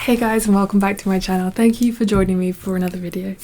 Hey guys, and welcome back to my channel. Thank you for joining me for another video.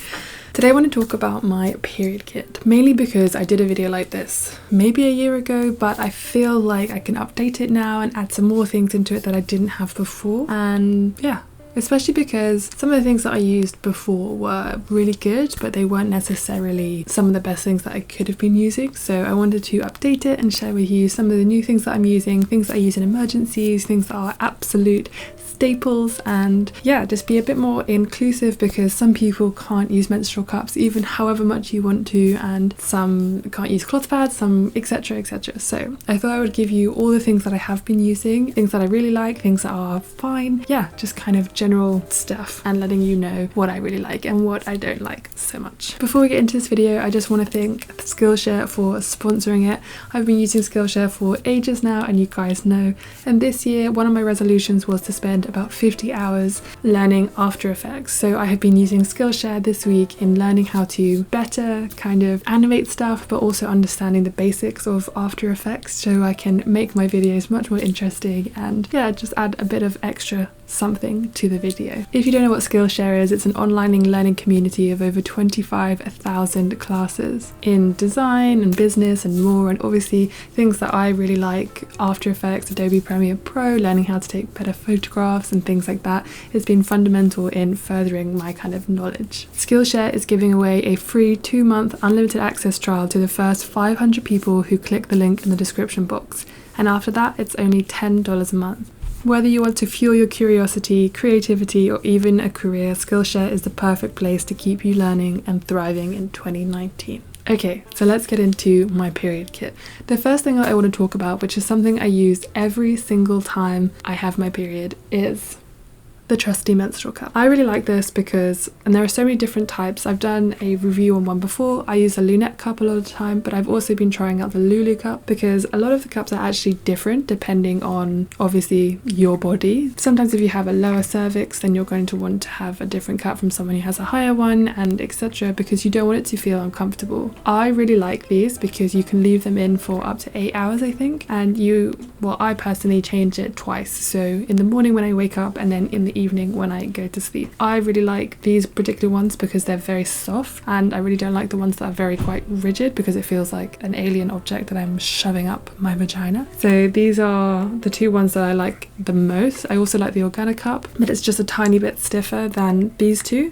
Today I want to talk about my period kit, mainly because I did a video like this maybe a year ago, but I feel like I can update it now and add some more things into it that I didn't have before. And yeah, especially because some of the things that I used before were really good, but they weren't necessarily some of the best things that I could have been using. So I wanted to update it and share with you some of the new things that I'm using, things that I use in emergencies, things that are absolute staples, and yeah, just be a bit more inclusive because some people can't use menstrual cups even however much you want to, and some can't use cloth pads, some etc. etc. So I thought I would give you all the things that I have been using, things that I really like, things that are fine, yeah, just kind of general stuff, and letting you know what I really like and what I don't like so much. Before we get into this video, I just want to thank Skillshare for sponsoring it. I've been using Skillshare for ages now, and you guys know, and this year one of my resolutions was to spend about 50 hours learning After Effects. So I have been using Skillshare this week in learning how to better kind of animate stuff, but also understanding the basics of After Effects so I can make my videos much more interesting and yeah, just add a bit of extra something to the video. If you don't know what Skillshare is, it's an online learning community of over 25,000 classes in design and business and more, and obviously things that I really like, After Effects, Adobe Premiere Pro, learning how to take better photographs and things like that has been fundamental in furthering my kind of knowledge. Skillshare is giving away a free 2-month unlimited access trial to the first 500 people who click the link in the description box, and after that it's only $10 a month. Whether you want to fuel your curiosity, creativity, or even a career, Skillshare is the perfect place to keep you learning and thriving in 2019. Okay, so let's get into my period kit. The first thing that I want to talk about, which is something I use every single time I have my period, is the trusty menstrual cup. I really like this because, and there are so many different types. I've done a review on one before. I use a Lianne cup a lot of the time, but I've also been trying out the Lulu cup because a lot of the cups are actually different depending on obviously your body. Sometimes if you have a lower cervix, then you're going to want to have a different cup from someone who has a higher one, and etc., because you don't want it to feel uncomfortable. I really like these because you can leave them in for up to 8 hours, I think, and I personally change it twice. So in the morning when I wake up, and then in the evening when I go to sleep. I really like these particular ones because they're very soft, and I really don't like the ones that are very quite rigid because it feels like an alien object that I'm shoving up my vagina. So these are the two ones that I like the most. I also like the organic cup, but it's just a tiny bit stiffer than these two.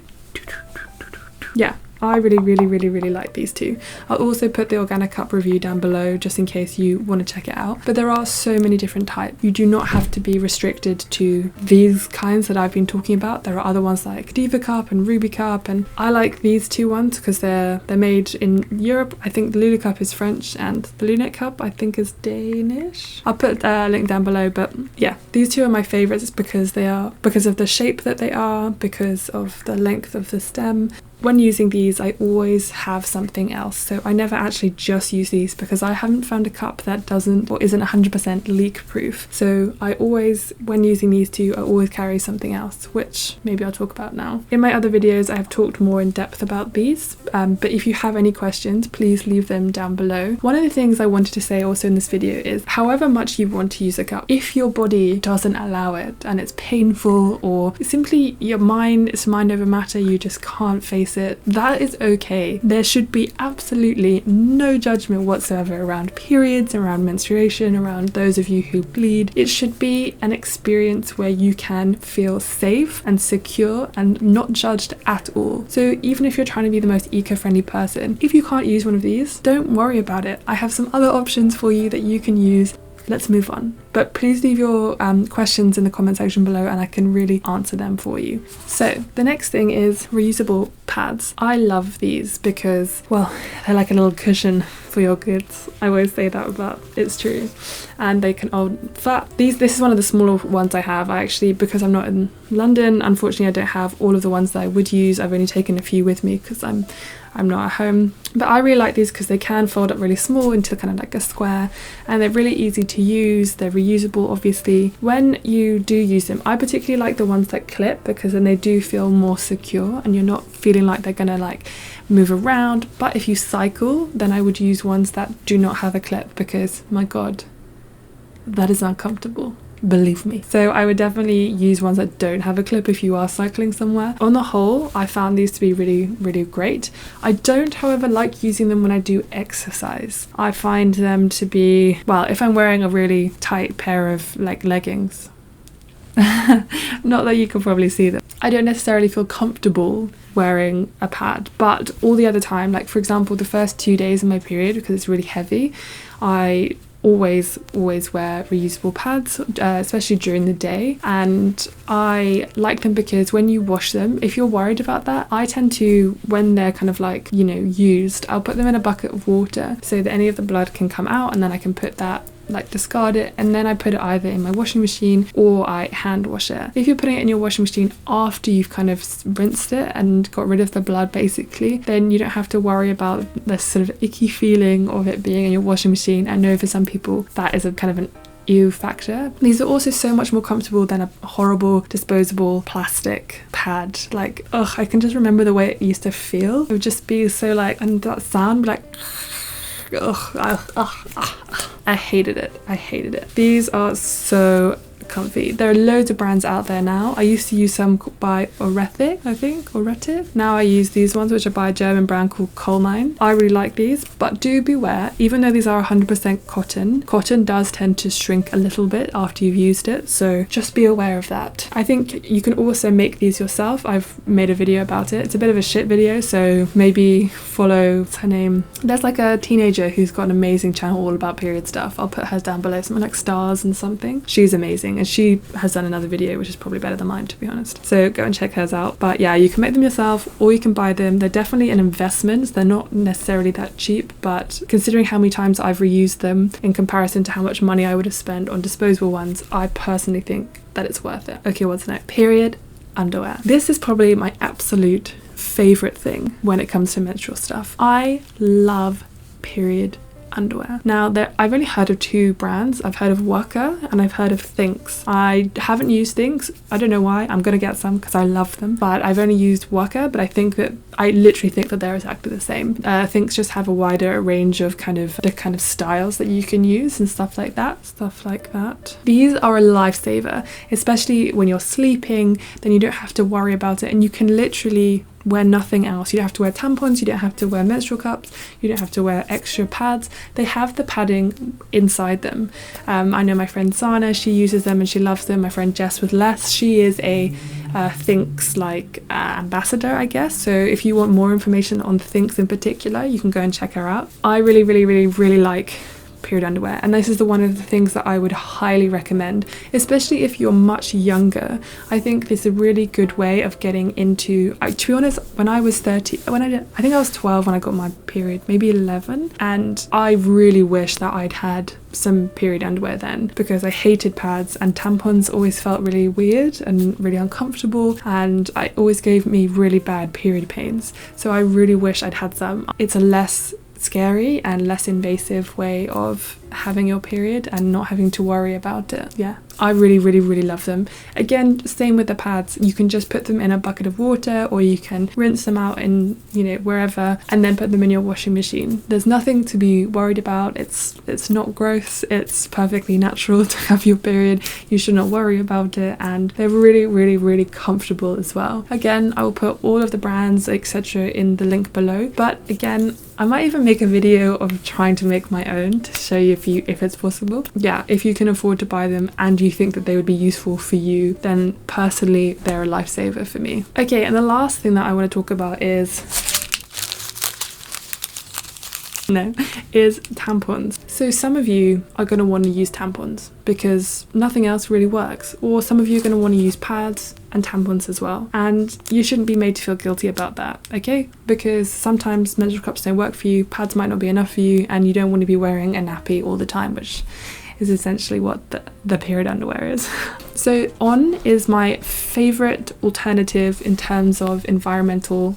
Yeah, I really like these two. I'll also put the organic cup review down below just in case you want to check it out. But there are so many different types. You do not have to be restricted to these kinds that I've been talking about. There are other ones like Diva cup and Ruby cup, and I like these two ones because they're made in Europe. I think the Lulu cup is French and the Lianne cup I think is Danish. I'll put a link down below, but yeah, these two are my favorites because of the shape that they are, because of the length of the stem. When using these, I always have something else, so I never actually just use these because I haven't found a cup that doesn't or isn't 100% leak proof. So I always, when using these two, I always carry something else, which maybe I'll talk about now. In my other videos, I have talked more in depth about these, but if you have any questions, please leave them down below. One of the things I wanted to say also in this video is, however much you want to use a cup, if your body doesn't allow it and it's painful, or simply it's mind over matter, you just can't face it, that is okay. There should be absolutely no judgment whatsoever around periods, around menstruation, around those of you who bleed. It should be an experience where you can feel safe and secure and not judged at all. So even if you're trying to be the most eco-friendly person, if you can't use one of these, don't worry about it. I have some other options for you that you can use. Let's move on. But please leave your questions in the comment section below and I can really answer them for you. So the next thing is reusable pads. I love these because, well, they're like a little cushion for your goods. I always say that, but it's true. And they can hold flat. This is one of the smaller ones I have. I actually, because I'm not in London, unfortunately I don't have all of the ones that I would use. I've only taken a few with me because I'm not at home. But I really like these because they can fold up really small into kind of like a square, and they're really easy to use. They're reusable, obviously. When you do use them, I particularly like the ones that clip because then they do feel more secure and you're not feeling like they're gonna like move around. But if you cycle, then I would use ones that do not have a clip because my god, that is uncomfortable. believe me. So I would definitely use ones that don't have a clip if you are cycling somewhere. On the whole, I found these to be really great. I don't, however, like using them when I do exercise. I find them to be, well, if I'm wearing a really tight pair of like leggings, not that you can probably see them, I don't necessarily feel comfortable wearing a pad. But all the other time, like for example the first 2 days of my period, because it's really heavy, I always wear reusable pads, especially during the day. And I like them because when you wash them, if you're worried about that, I tend to, when they're kind of like, you know, used, I'll put them in a bucket of water so that any of the blood can come out, and then I can put that, like discard it, and then I put it either in my washing machine or I hand wash it. If you're putting it in your washing machine after you've kind of rinsed it and got rid of the blood basically, then you don't have to worry about the sort of icky feeling of it being in your washing machine. I know for some people that is a kind of an ew factor. These are also so much more comfortable than a horrible disposable plastic pad. Like, ugh, I can just remember the way it used to feel. It would just be so like, and that sound would be like, I hated it. These are so comfy. There are loads of brands out there now. I used to use some by Oretic, I think, Oretic. Now I use these ones, which are by a German brand called Coal9. I really like these, but do beware, even though these are 100% cotton does tend to shrink a little bit after you've used it, so just be aware of that. I think you can also make these yourself. I've made a video about it. It's a bit of a shit video, so maybe follow, what's her name? There's like a teenager who's got an amazing channel all about period stuff. I'll put hers down below, something like Stars and something. She's amazing, and she has done another video which is probably better than mine, to be honest, so go and check hers out. But yeah, you can make them yourself or you can buy them. They're definitely an investment. They're not necessarily that cheap, but considering how many times I've reused them in comparison to how much money I would have spent on disposable ones, I personally think that it's worth it. Okay, what's next? Period underwear. This is probably my absolute favorite thing when it comes to menstrual stuff. I love period underwear. Now, I've only heard of 2 brands. I've heard of Worker and I've heard of Thinks. I haven't used Thinks. I don't know why. I'm gonna get some because I love them, but I've only used Worker. But I literally think that they're exactly the same. Thinks just have a wider range of the kind of styles that you can use and stuff like that. These are a lifesaver, especially when you're sleeping. Then you don't have to worry about it, and you can literally wear nothing else. You don't have to wear tampons, you don't have to wear menstrual cups, you don't have to wear extra pads. They have the padding inside them. I know my friend Sana, she uses them and she loves them. My friend Jess with Less, she is a Thinks ambassador, I guess. So if you want more information on Thinks in particular, you can go and check her out. I really like period underwear, and this is one of the things that I would highly recommend, especially if you're much younger. I think this is a really good way of getting into, to be honest, when I was 30, I think I was 12 when I got my period, maybe 11, and I really wish that I'd had some period underwear then, because I hated pads and tampons always felt really weird and really uncomfortable, and it always gave me really bad period pains. So I really wish I'd had some. It's a less scary and less invasive way of having your period and not having to worry about it. Yeah, I really love them. Again, same with the pads. You can just put them in a bucket of water, or you can rinse them out in, wherever, and then put them in your washing machine. There's nothing to be worried about. It's not gross. It's perfectly natural to have your period. You should not worry about it, and they're really comfortable as well. Again, I will put all of the brands, etc., in the link below. But again, I might even make a video of trying to make my own to show you if it's possible. Yeah, if you can afford to buy them and you think that they would be useful for you, then personally they're a lifesaver for me. Okay, and the last thing that I want to talk about is tampons. So some of you are going to want to use tampons because nothing else really works, or some of you are going to want to use pads and tampons as well, and you shouldn't be made to feel guilty about that, okay? Because sometimes menstrual cups don't work for you, pads might not be enough for you, and you don't want to be wearing a nappy all the time, which is essentially what the period underwear is. So On is my favorite alternative in terms of environmentally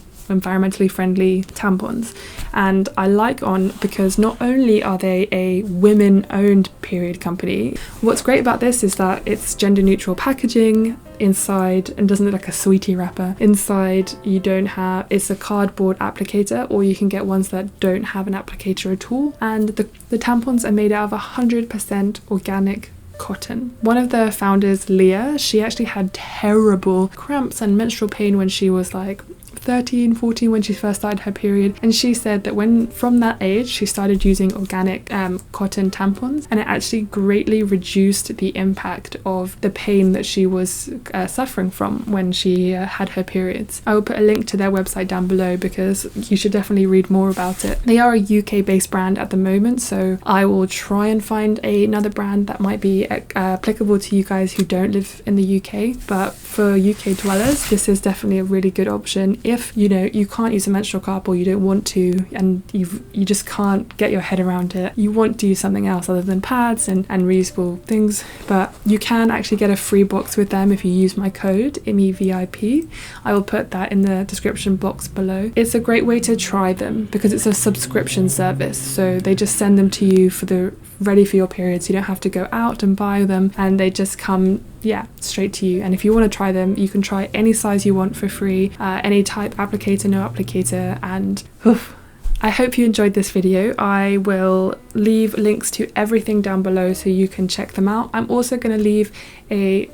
friendly tampons, and I like On because not only are they a women-owned period company, what's great about this is that it's gender neutral packaging inside and doesn't look like a sweetie wrapper. Inside it's a cardboard applicator, or you can get ones that don't have an applicator at all, and the tampons are made out of 100% organic cotton. One of the founders, Leah, she actually had terrible cramps and menstrual pain when she was like 13, 14 when she first started her period, and she said that from that age she started using organic cotton tampons, and it actually greatly reduced the impact of the pain that she was suffering from when she had her periods. I will put a link to their website down below because you should definitely read more about it. They are a UK based brand at the moment, so I will try and find another brand that might be applicable to you guys who don't live in the UK, but for UK dwellers this is definitely a really good option. If you can't use a menstrual cup, or you don't want to, and you just can't get your head around it, you want to use something else other than pads and reusable things, but you can actually get a free box with them if you use my code MEVIP. I will put that in the description box below. It's a great way to try them because it's a subscription service, so they just send them to you ready for your periods. You don't have to go out and buy them, and they just come straight to you. And if you want to try them, you can try any size you want for free, any type, applicator, no applicator. And I hope you enjoyed this video. I will leave links to everything down below so you can check them out. I'm also going to leave a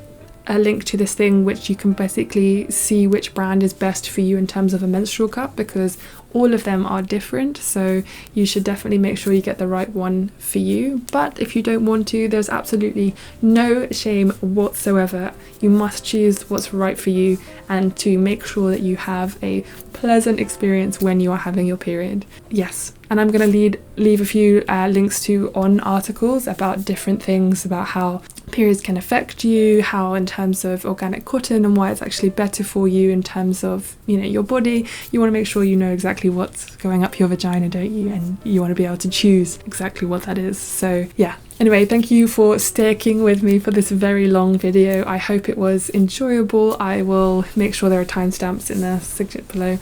link to this thing which you can basically see which brand is best for you in terms of a menstrual cup, because all of them are different, so you should definitely make sure you get the right one for you. But if you don't want to, there's absolutely no shame whatsoever. You must choose what's right for you and to make sure that you have a pleasant experience when you are having your period. Yes, and I'm going to leave a few links to articles about different things about how periods can affect you, how in terms of organic cotton and why it's actually better for you in terms of your body. You want to make sure you know exactly what's going up your vagina, don't you? And you want to be able to choose exactly what that is. So yeah, anyway, thank you for sticking with me for this very long video. I hope it was enjoyable. I will make sure there are timestamps in the section below.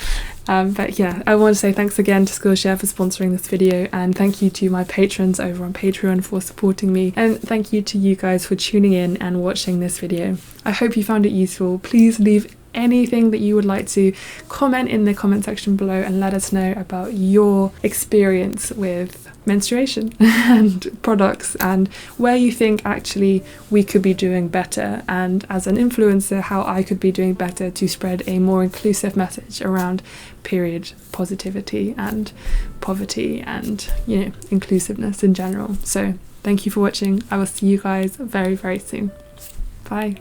But yeah, I want to say thanks again to Skillshare for sponsoring this video, and thank you to my patrons over on Patreon for supporting me, and thank you to you guys for tuning in and watching this video. I hope you found it useful. Please leave anything that you would like to comment in the comment section below and let us know about your experience with menstruation and products, and where you think actually we could be doing better, and as an influencer how I could be doing better to spread a more inclusive message around period positivity and poverty and inclusiveness in general. So thank you for watching. I will see you guys very, very soon. Bye.